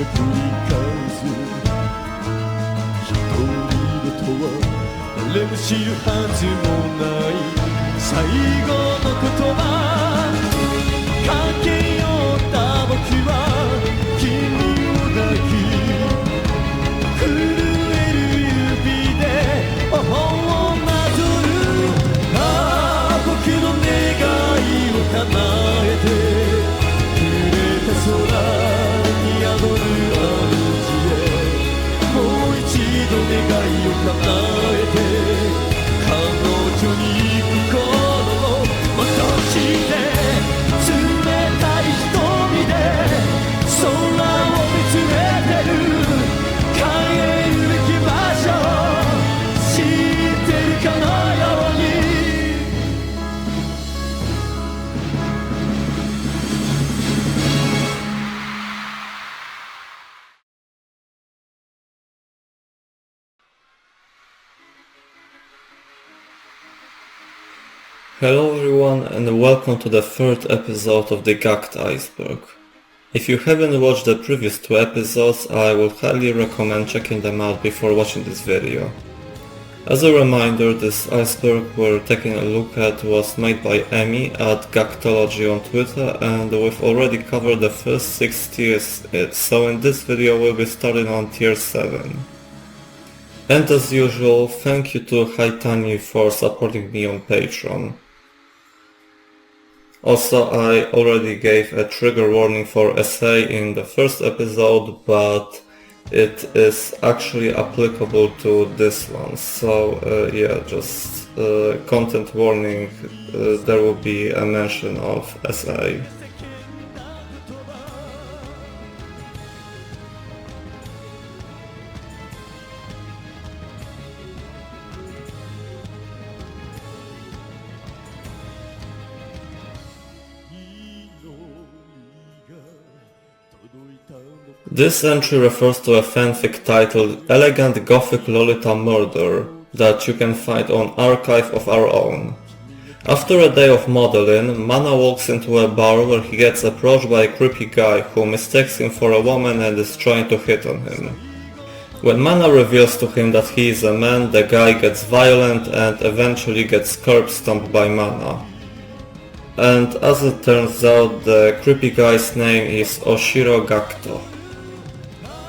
繰り返す一人でとは誰も知るはずもない最後の言葉かけよった僕は君を抱き震える指で頬をなぞるああ僕の願いを叶えてくれた空に宿る主へもう一度願いを叶えて彼女に行く頃を戻して冷たい瞳で空を見つめてる帰るべき場所知ってるかのようにHello everyone and welcome to the third episode of the Gackt Iceberg. If you haven't watched the previous two episodes, I would highly recommend checking them out before watching this video. As a reminder, this iceberg we're taking a look at was made by Emi at Gacktology on Twitter, and we've already covered the first 6 tiers, so in this video we'll be starting on tier 7. And as usual, thank you to Haitani for supporting me on Patron. Also, I already gave a trigger warning for SA in the first episode, but it is actually applicable to this one. So yeah, just content warning, there will be a mention of SA. This entry refers to a fanfic titled Elegant Gothic Lolita Murder that you can find on Archive of Our Own. After a day of modeling, Mana walks into a bar where he gets approached by a creepy guy who mistakes him for a woman and is trying to hit on him. When Mana reveals to him that he is a man, the guy gets violent and eventually gets curb stomped by Mana. And as it turns out, the creepy guy's name is Oshiro Gackt.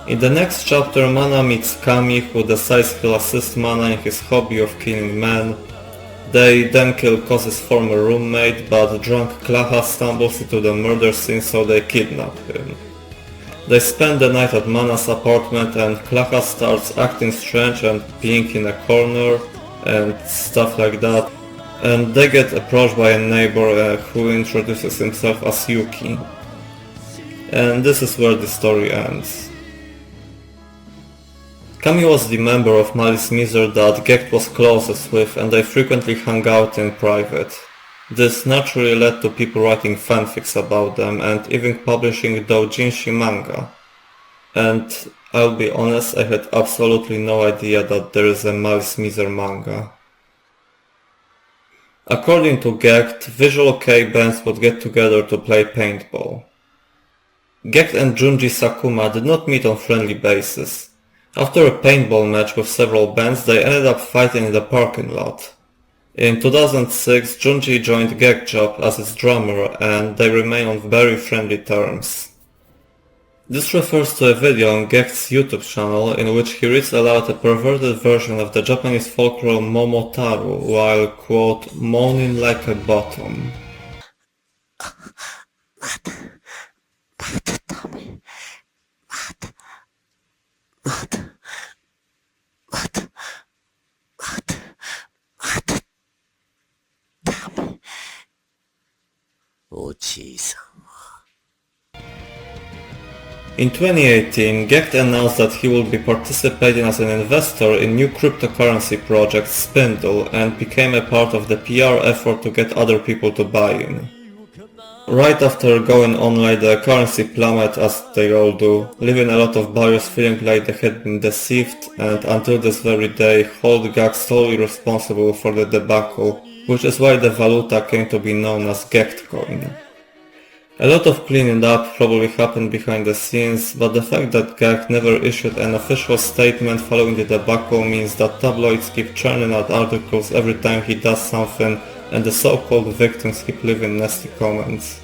In the next chapter, Mana meets Kami, who decides he'll assist Mana in his hobby of killing men. They then kill Koz's former roommate, but drunk Klaha stumbles into the murder scene, so they kidnap him. They spend the night at Mana's apartment, and Klaha starts acting strange and peeing in a corner and stuff like that. And they get approached by a neighbor who introduces himself as Yuki. And this is where the story ends. Kami was the member of Malice Miser that Gackt was closest with, and they frequently hung out in private. This naturally led to people writing fanfics about them and even publishing doujinshi manga. And I'll be honest, I had absolutely no idea that there is a Malice Miser manga. According to Gackt, Visual Kei bands would get together to play paintball. Gackt and Junji Sakuma did not meet on friendly basis. After a paintball match with several bands, they ended up fighting in the parking lot. In 2006, Junji joined Gackt Job as its drummer, and they remain on very friendly terms. This refers to a video on Gackt's YouTube channel in which he reads aloud a perverted version of the Japanese folklore Momotaru while, quote, moaning like a bottom. In 2018, Gackt announced that he will be participating as an investor in new cryptocurrency project Spindle and became a part of the PR effort to get other people to buy in. Right after going online, the currency plummeted as they all do, leaving a lot of buyers feeling like they had been deceived, and until this very day hold Gackt solely responsible for the debacle, which is why the valuta came to be known as Gackt coin. A lot of cleaning up probably happened behind the scenes, but the fact that Gackt never issued an official statement following the debacle means that tabloids keep churning out articles every time he does something, and the so-called victims keep leaving nasty comments.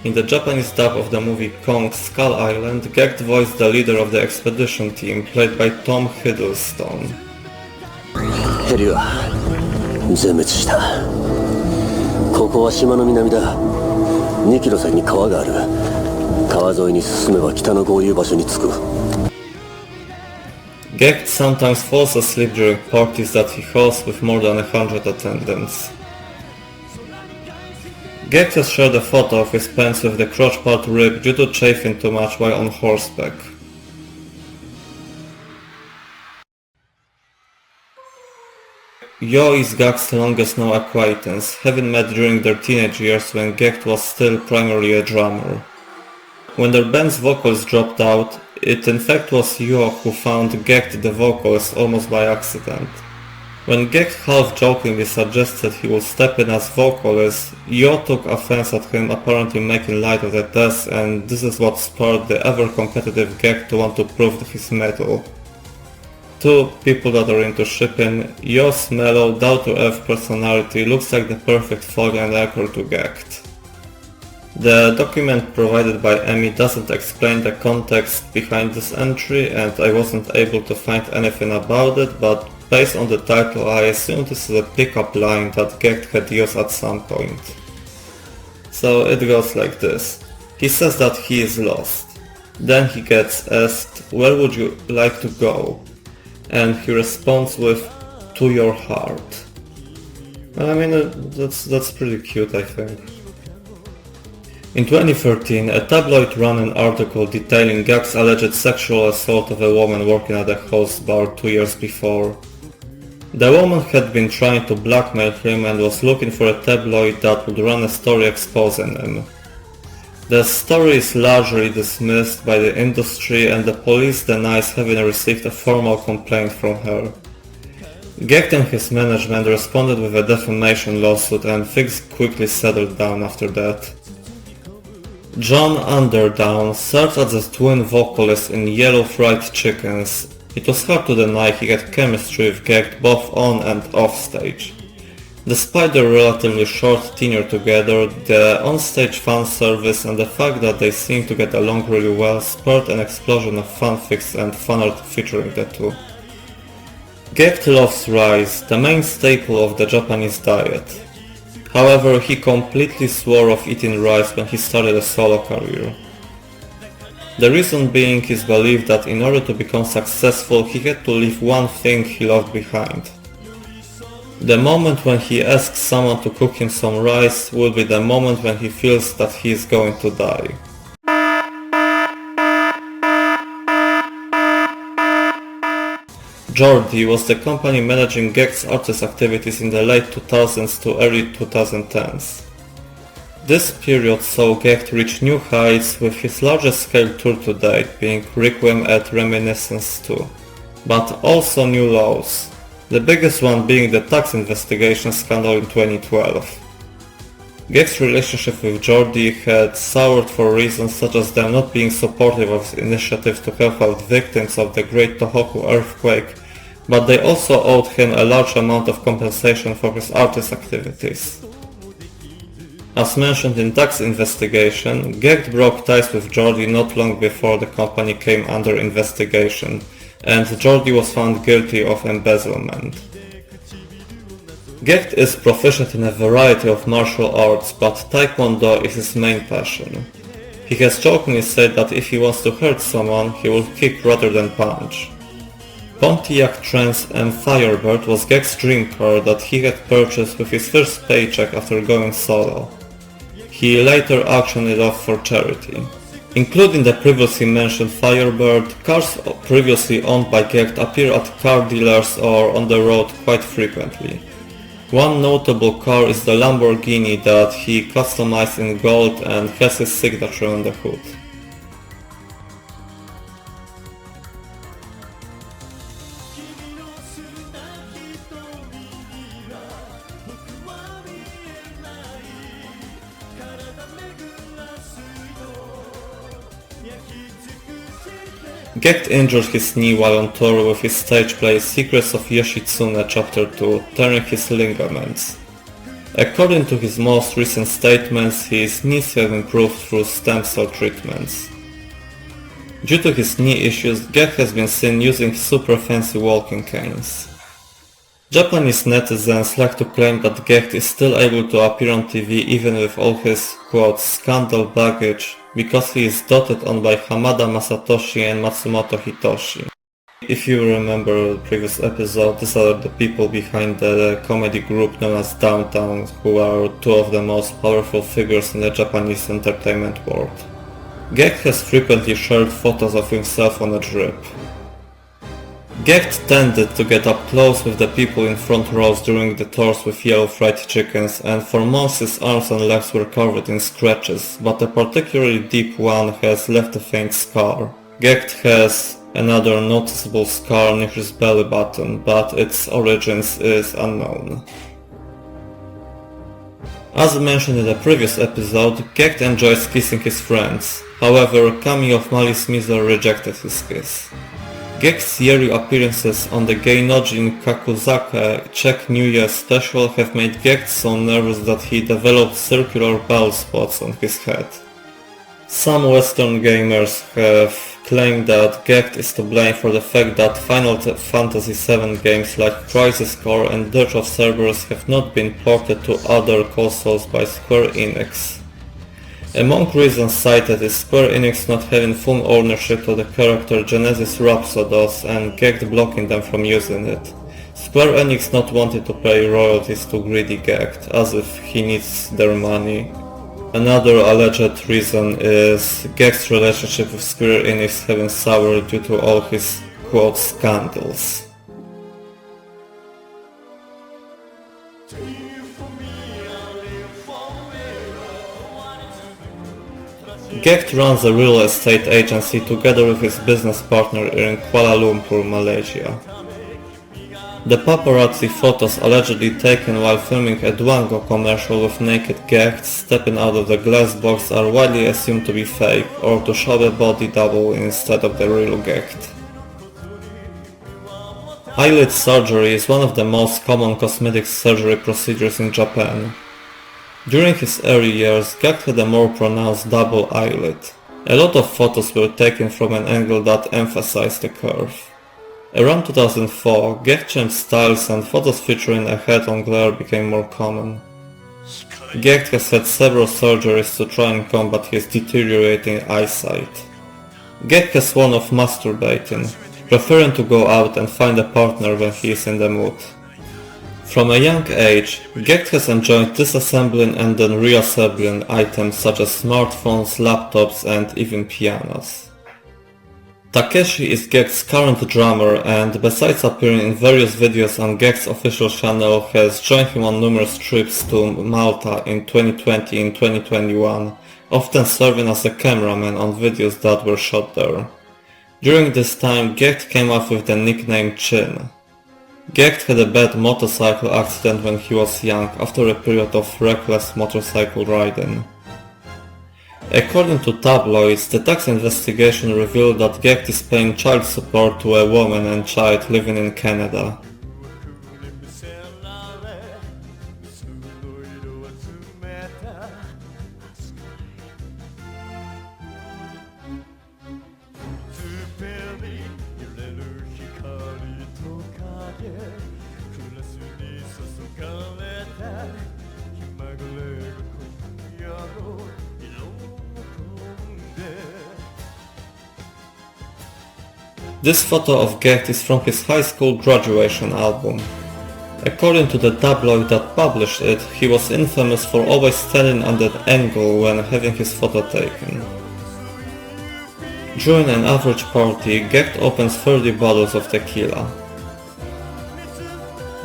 In the Japanese dub of the movie Kong Skull Island, Gackt voiced the leader of the expedition team, played by Tom Hiddleston. ヘリは全滅した。ここは島の南だ。2キロ先に川がある。川沿いに進めば北の合流場所に着く。Gackt sometimes falls asleep during parties that he hosts with more than 100 attendants. Gackt has shared a photo of his pants with the crotch part ripped due to chafing too much while on horseback. Yo is Gackt's longest known acquaintance, having met during their teenage years when Gackt was still primarily a drummer. When their band's vocalist dropped out, it in fact was Yo who found Gackt the vocalist almost by accident. When Gackt half-jokingly suggested he would step in as vocalist, Yo took offense at him apparently making light of the test, and this is what spurred the ever-competitive Gackt to want to prove his mettle. To people that are into shipping, Yo's mellow, down-to-earth personality looks like the perfect foil and anchor to Gackt. The document provided by Emmy doesn't explain the context behind this entry, and I wasn't able to find anything about it, but based on the title I assume this is a pickup line that Gackt had used at some point. So it goes like this. He says that he is lost. Then he gets asked, "Where would you like to go?" And he responds with, "To your heart." I mean, that's pretty cute, I think. In 2013, a tabloid ran an article detailing Gackt's alleged sexual assault of a woman working at a host bar 2 years before. The woman had been trying to blackmail him and was looking for a tabloid that would run a story exposing him. The story is largely dismissed by the industry, and the police denies having received a formal complaint from her. Gackt and his management responded with a defamation lawsuit, and things quickly settled down after that. John Underdown served as a twin vocalist in Yellow Fried Chickens. It was hard to deny he had chemistry with Gackt both on and off stage. Despite their relatively short tenure together, the on-stage fan service and the fact that they seemed to get along really well spurred an explosion of fanfics and fanart featuring the two. Gackt loves rice, the main staple of the Japanese diet. However, he completely swore off eating rice when he started a solo career. The reason being his belief that in order to become successful he had to leave one thing he loved behind. The moment when he asks someone to cook him some rice will be the moment when he feels that he is going to die. Jordi was the company managing Gackt's artist activities in the late 2000s to early 2010s. This period saw Gackt reach new heights, with his largest scale tour to date being Requiem at Reminiscence 2, but also new lows. The biggest one being the tax investigation scandal in 2012. Gackt's relationship with Jordi had soured for reasons such as them not being supportive of his initiatives to help out victims of the Great Tohoku earthquake, but they also owed him a large amount of compensation for his artist activities. As mentioned in tax investigation, Gackt broke ties with Jordi not long before the company came under investigation, and Jordi was found guilty of embezzlement. Gackt is proficient in a variety of martial arts, but Taekwondo is his main passion. He has jokingly said that if he wants to hurt someone, he will kick rather than punch. Pontiac Trans M Firebird was Gackt's dream car that he had purchased with his first paycheck after going solo. He later auctioned it off for charity. Including the previously mentioned Firebird, cars previously owned by Gackt appear at car dealers or on the road quite frequently. One notable car is the Lamborghini that he customized in gold and has his signature on the hood. Gackt injured his knee while on tour with his stage play Secrets of Yoshitsune Chapter 2, tearing his ligaments. According to his most recent statements, his knees have improved through stem cell treatments. Due to his knee issues, Gackt has been seen using super fancy walking canes. Japanese netizens like to claim that Gackt is still able to appear on TV even with all his, quote, scandal baggage, because he is doted on by Hamada Masatoshi and Matsumoto Hitoshi. If you remember the previous episode, these are the people behind the comedy group known as Downtown, who are two of the most powerful figures in the Japanese entertainment world. Gackt has frequently shared photos of himself on a drip. Gackt tended to get up close with the people in front rows during the tours with Yellow Fried Chickens, and for months his arms and legs were covered in scratches, but a particularly deep one has left a faint scar. Gackt has another noticeable scar near his belly button, but its origins is unknown. As mentioned in the previous episode, Gackt enjoys kissing his friends. However, Kami of Malice Miser rejected his kiss. Gackt's yearly appearances on the Geinoji Kakuzaka Czech New Year special have made Gackt so nervous that he developed circular bald spots on his head. Some Western gamers have claimed that Gackt is to blame for the fact that Final Fantasy VII games like Crisis Core and Dirge of Cerberus have not been ported to other consoles by Square Enix. Among reasons cited is Square Enix not having full ownership of the character Genesis Rhapsodos and Gackt blocking them from using it. Square Enix not wanting to pay royalties to greedy Gackt, as if he needs their money. Another alleged reason is Gackt's relationship with Square Enix having soured due to all his, quote, scandals. Gackt runs a real estate agency together with his business partner in Kuala Lumpur, Malaysia. The paparazzi photos allegedly taken while filming a Duango commercial with naked Gackt stepping out of the glass box are widely assumed to be fake or to show a body double instead of the real Gackt. Eyelid surgery is one of the most common cosmetic surgery procedures in Japan. During his early years, Gackt had a more pronounced double eyelid. A lot of photos were taken from an angle that emphasized the curve. Around 2004, Gackt changed styles and photos featuring a head-on glare became more common. Gackt has had several surgeries to try and combat his deteriorating eyesight. Gackt has sworn off masturbating, preferring to go out and find a partner when he is in the mood. From a young age, Gackt has enjoyed disassembling and then reassembling items such as smartphones, laptops and even pianos. Takeshi is Gackt's current drummer and, besides appearing in various videos on Gackt's official channel, has joined him on numerous trips to Malta in 2020 and 2021, often serving as a cameraman on videos that were shot there. During this time, Gackt came up with the nickname Chin. Gackt had a bad motorcycle accident when he was young after a period of reckless motorcycle riding. According to tabloids, the tax investigation revealed that Gackt is paying child support to a woman and child living in Canada. This photo of Gackt is from his high school graduation album. According to the tabloid that published it, he was infamous for always standing at an angle when having his photo taken. During an average party, Gackt opens 30 bottles of tequila.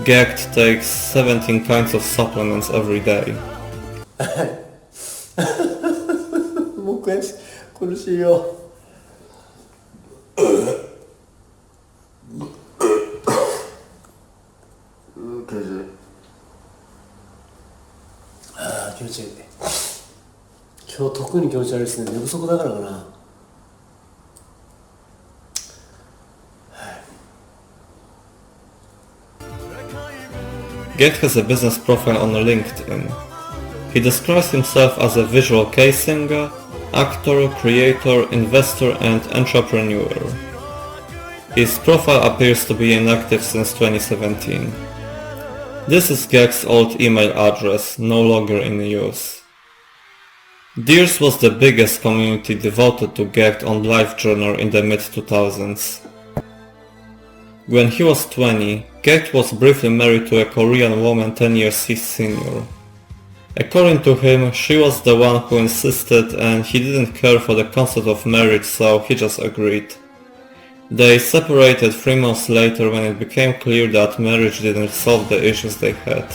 Gackt takes 17 kinds of supplements every day. もう苦しいよ。気持ちいい。今日特に気持ち悪いですね。寝不足だからかな。Gackt has a business profile on LinkedIn. He describes himself as a visual kei singer, actor, creator, investor and entrepreneur. His profile appears to be inactive since 2017. This is Gackt's old email address, no longer in use. TIERS was the biggest community devoted to Gackt on LiveJournal in the mid-2000s. When he was 20, Gackt was briefly married to a Korean woman 10 years his senior. According to him, she was the one who insisted and he didn't care for the concept of marriage, so he just agreed. They separated 3 months later when it became clear that marriage didn't solve the issues they had.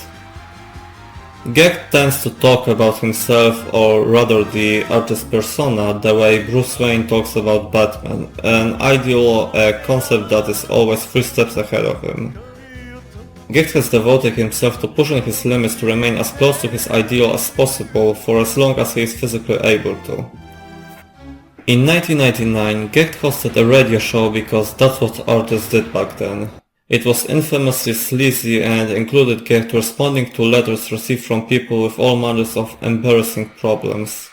Gackt tends to talk about himself, or rather the artist persona, the way Bruce Wayne talks about Batman, an ideal, a concept that is always 3 steps ahead of him. Gackt has devoted himself to pushing his limits to remain as close to his ideal as possible for as long as he is physically able to. In 1999, Gackt hosted a radio show because that's what artists did back then. It was infamously sleazy and included Gackt responding to letters received from people with all manners of embarrassing problems.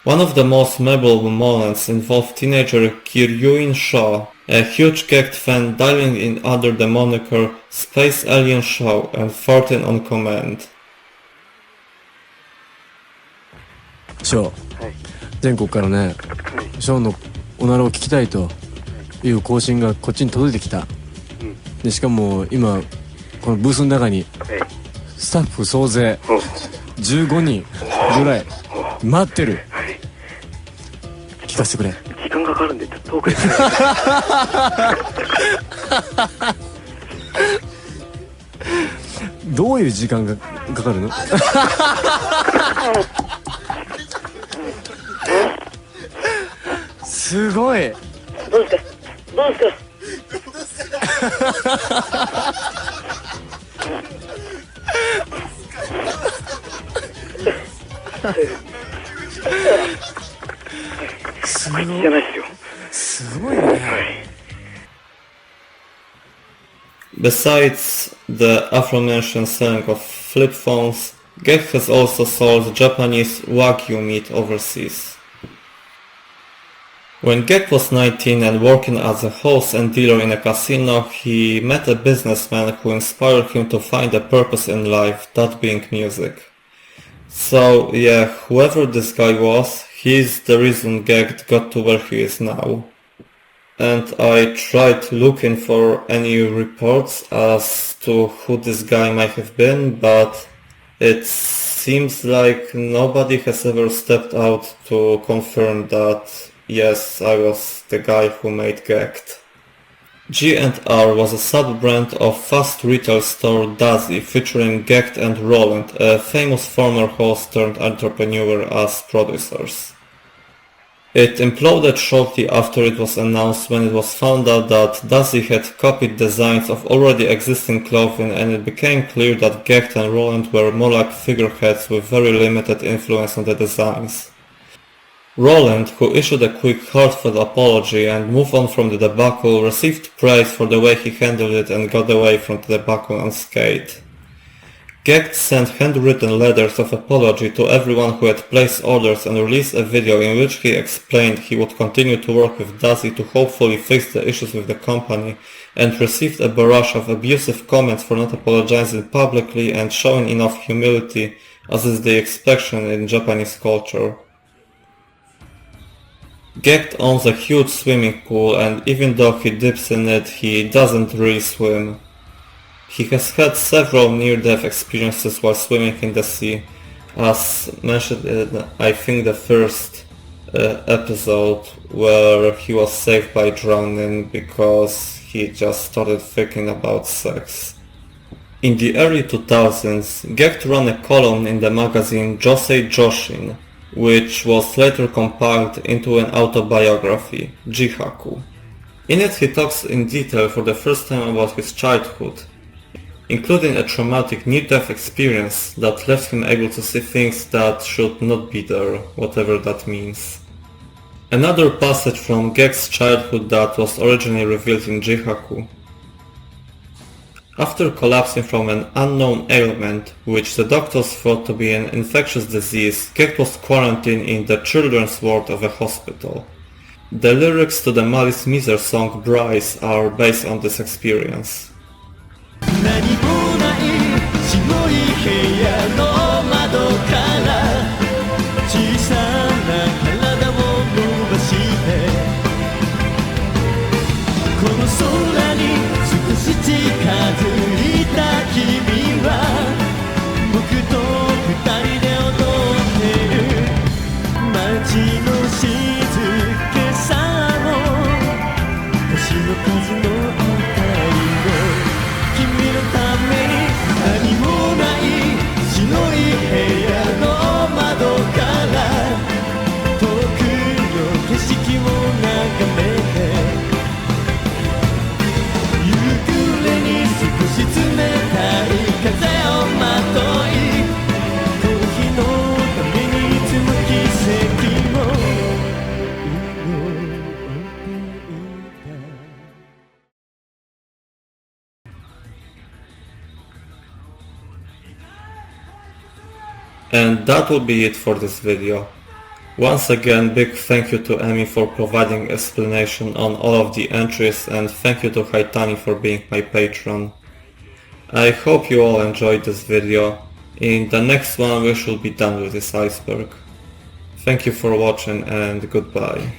One of the most memorable moments involved teenager Kir-Yuin Shaw, a huge Gackt fan, dialing in under the moniker Space Alien Shaw and farting on command. ショー、全国からね、ショーのおならを聞きたいという更新がこっちに届いてきた。でしかも今このブースの中にスタッフ総勢15人ぐらい待ってる。聞かせてくれ。時間かかるんでちょっと遠くへどういう時間がかかるの？すごい。どうですかどうですかすごい。じゃないですよ。すごいね。Besides the aforementioned selling of flip phones, Gackt has also sold Japanese Wagyu meat overseas. When Gackt was 19 and working as a host and dealer in a casino, he met a businessman who inspired him to find a purpose in life, that being music. So yeah, whoever this guy was, he's the reason Gackt got to where he is now. And I tried looking for any reports as to who this guy might have been, but it seems like nobody has ever stepped out to confirm that yes, I was the guy who made Gackt. G&R was a sub-brand of fast retail store Dazzy featuring Gackt and Roland, a famous former host turned entrepreneur, as producers. It imploded shortly after it was announced when it was found out that Dazzy had copied designs of already existing clothing, and it became clear that Gackt and Roland were more like figureheads with very limited influence on the designs. Roland, who issued a quick heartfelt apology and moved on from the debacle, received praise for the way he handled it and got away from the debacle unscathed. Gackt sent handwritten letters of apology to everyone who had placed orders and released a video in which he explained he would continue to work with Dazzy to hopefully fix the issues with the company, and received a barrage of abusive comments for not apologizing publicly and showing enough humility, as is the expression in Japanese culture. Gackt owns a huge swimming pool, and even though he dips in it, he doesn't really swim. He has had several near-death experiences while swimming in the sea, as mentioned in, I think, the first episode, where he was saved by drowning because he just started thinking about sex. In the early 2000s, Gackt ran a column in the magazine Josei Joshin, which was later compiled into an autobiography, Jihaku. In it he talks in detail for the first time about his childhood, including a traumatic near-death experience that left him able to see things that should not be there, whatever that means. Another passage from Gackt's childhood that was originally revealed in Jihaku. After collapsing from an unknown ailment, which the doctors thought to be an infectious disease, Gackt was quarantined in the children's ward of a hospital. The lyrics to the Malice Miser song Bryce are based on this experience. 何もない白い部屋の窓から小さな体を伸ばしてこの空に少し近づいた君は僕と二人で踊ってる街の静けさも星の数の明かりを君のために何もない白い部屋の窓から遠くの景色を眺めて夕暮れに少し冷たい風をまといこの日のために積む奇跡を And that will be it for this video. Once again, big thank you to Emi for providing explanation on all of the entries, and thank you to Haitani for being my patron. I hope you all enjoyed this video. In the next one we should be done with this iceberg. Thank you for watching and goodbye.